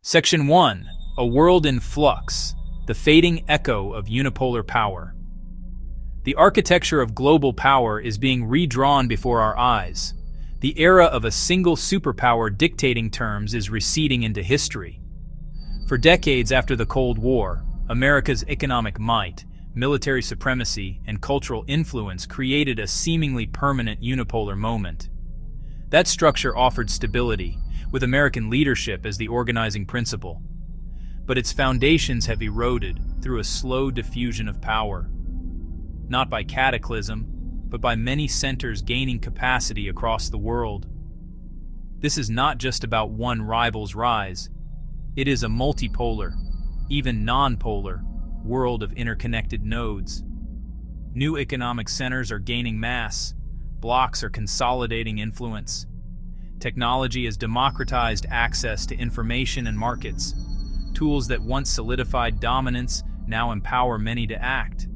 Section 1. A World in Flux, the Fading Echo of Unipolar Power. The architecture of global power is being redrawn before our eyes. The era of a single superpower dictating terms is receding into history. For decades after the Cold War, America's economic might, military supremacy, and cultural influence created a seemingly permanent unipolar moment. That structure offered stability, with American leadership as the organizing principle. But its foundations have eroded through a slow diffusion of power. Not by cataclysm, but by many centers gaining capacity across the world. This is not just about one rival's rise. It is a multipolar, even non-polar, world of interconnected nodes. New economic centers are gaining mass. Blocs are consolidating influence. Technology has democratized access to information and markets. Tools that once solidified dominance now empower many to act.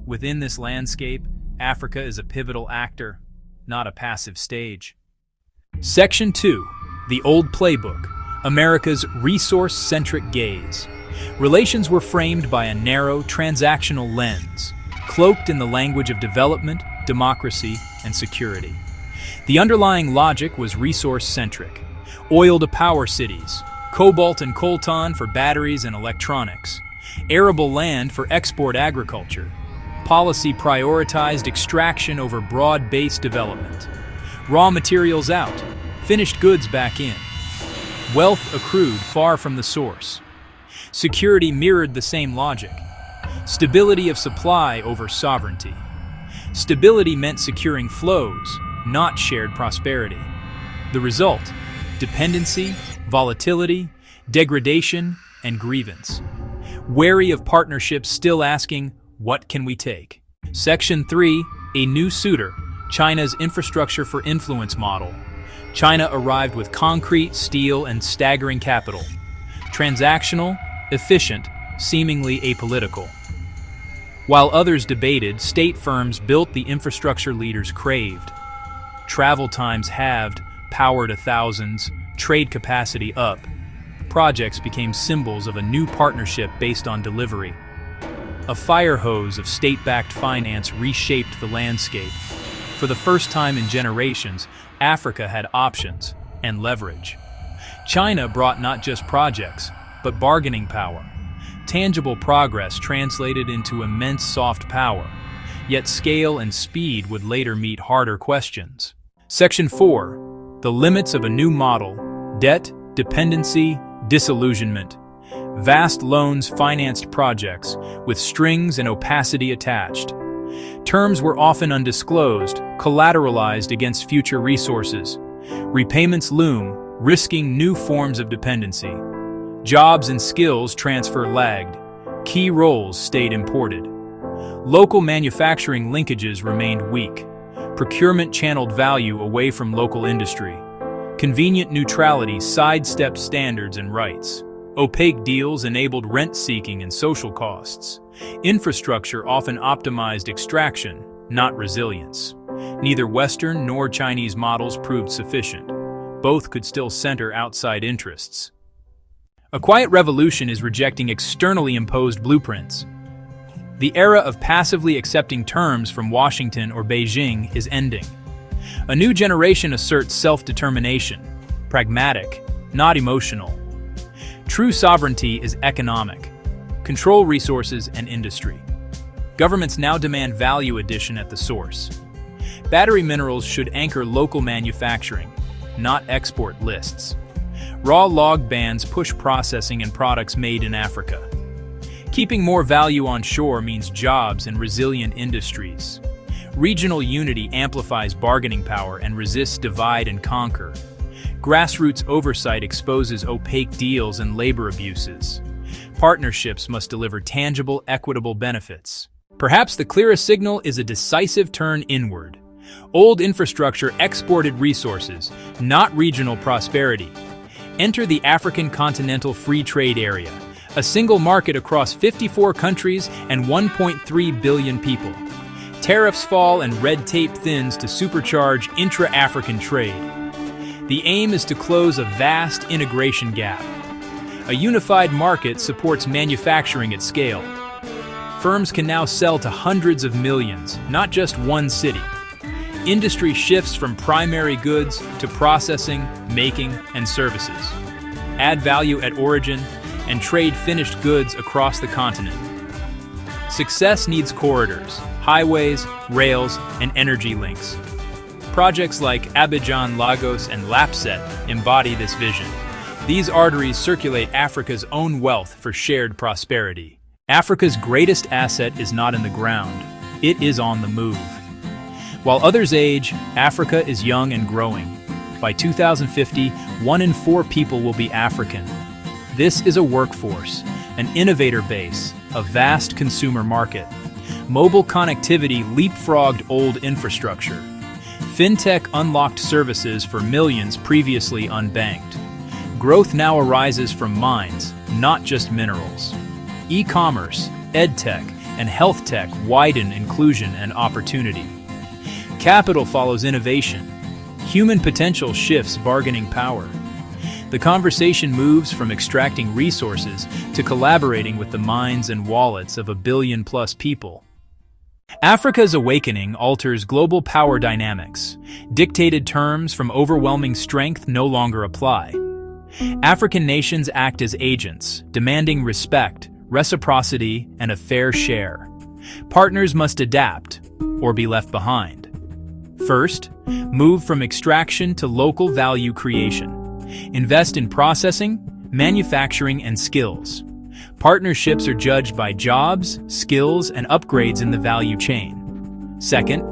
Within this landscape, Africa is a pivotal actor, not a passive stage. Section 2. The Old Playbook, America's resource-centric gaze. Relations were framed by a narrow, transactional lens, cloaked in the language of development, democracy, and security. The underlying logic was resource-centric. Oil to power cities, cobalt and coltan for batteries and electronics, arable land for export agriculture. Policy prioritized extraction over broad-based development. Raw materials out, finished goods back in. Wealth accrued far from the source. Security mirrored the same logic. Stability of supply over sovereignty. Stability meant securing flows, not shared prosperity. The result: dependency, volatility, degradation, and grievance. Wary of partnerships still asking, what can we take? Section 3. A New Suitor, China's Infrastructure for Influence model. China arrived with concrete, steel, and staggering capital. Transactional, efficient, seemingly apolitical. While others debated, state firms built the infrastructure leaders craved. Travel times halved, power to thousands, trade capacity up. Projects became symbols of a new partnership based on delivery. A fire hose of state-backed finance reshaped the landscape. For the first time in generations, Africa had options and leverage. China brought not just projects, but bargaining power. Tangible progress translated into immense soft power, yet scale and speed would later meet harder questions. Section 4. The Limits of a New Model, Debt, Dependency, Disillusionment. Vast loans financed projects, with strings and opacity attached. Terms were often undisclosed, collateralized against future resources. Repayments loom, risking new forms of dependency. Jobs and skills transfer lagged. Key roles stayed imported. Local manufacturing linkages remained weak. Procurement channeled value away from local industry. Convenient neutrality sidestepped standards and rights. Opaque deals enabled rent-seeking and social costs. Infrastructure often optimized extraction, not resilience. Neither Western nor Chinese models proved sufficient. Both could still center outside interests. A quiet revolution is rejecting externally imposed blueprints. The era of passively accepting terms from Washington or Beijing is ending. A new generation asserts self-determination, pragmatic, not emotional. True sovereignty is economic. Control resources and industry. Governments now demand value addition at the source. Battery minerals should anchor local manufacturing, not export lists. Raw log bans push processing and products made in Africa. Keeping more value on shore means jobs and resilient industries. Regional unity amplifies bargaining power and resists divide and conquer. Grassroots oversight exposes opaque deals and labor abuses. Partnerships must deliver tangible, equitable benefits. Perhaps the clearest signal is a decisive turn inward. Old infrastructure exported resources, not regional prosperity. Enter the African Continental Free Trade Area, a single market across 54 countries and 1.3 billion people. Tariffs fall and red tape thins to supercharge intra-African trade. The aim is to close a vast integration gap. A unified market supports manufacturing at scale. Firms can now sell to hundreds of millions, not just one city. Industry shifts from primary goods to processing, making, and services. Add value at origin and trade finished goods across the continent. Success needs corridors, highways, rails, and energy links. Projects like Abidjan, Lagos, and Lapset embody this vision. These arteries circulate Africa's own wealth for shared prosperity. Africa's greatest asset is not in the ground, it is on the move. While others age, Africa is young and growing. By 2050, 1 in 4 people will be African. This is a workforce, an innovator base, a vast consumer market. Mobile connectivity leapfrogged old infrastructure. Fintech unlocked services for millions previously unbanked. Growth now arises from mines, not just minerals. E-commerce, edtech, and health tech widen inclusion and opportunity. Capital follows innovation. Human potential shifts bargaining power. The conversation moves from extracting resources to collaborating with the minds and wallets of 1 billion-plus people. Africa's awakening alters global power dynamics. Dictated terms from overwhelming strength no longer apply. African nations act as agents, demanding respect, reciprocity, and a fair share. Partners must adapt or be left behind. First, move from extraction to local value creation. Invest in processing, manufacturing, and skills. Partnerships are judged by jobs, skills, and upgrades in the value chain. Second,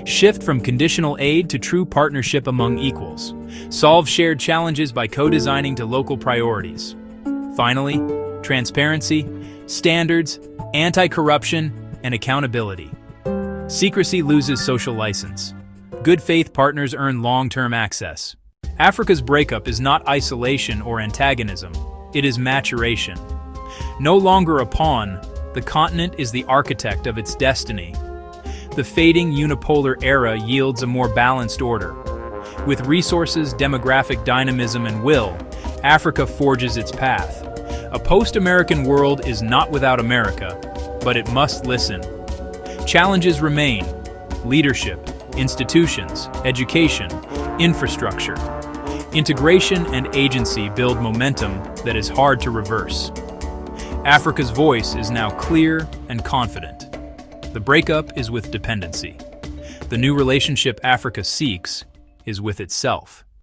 shift from conditional aid to true partnership among equals. Solve shared challenges by co-designing to local priorities. Finally, transparency, standards, anti-corruption, and accountability. Secrecy loses social license. Good faith partners earn long-term access. Africa's breakup is not isolation or antagonism, it is maturation. No longer a pawn, the continent is the architect of its destiny. The fading unipolar era yields a more balanced order. With resources, demographic dynamism, and will, Africa forges its path. A post-American world is not without America, but it must listen. Challenges remain: leadership, institutions, education, infrastructure. Integration and agency build momentum that is hard to reverse. Africa's voice is now clear and confident. The breakup is with dependency. The new relationship Africa seeks is with itself.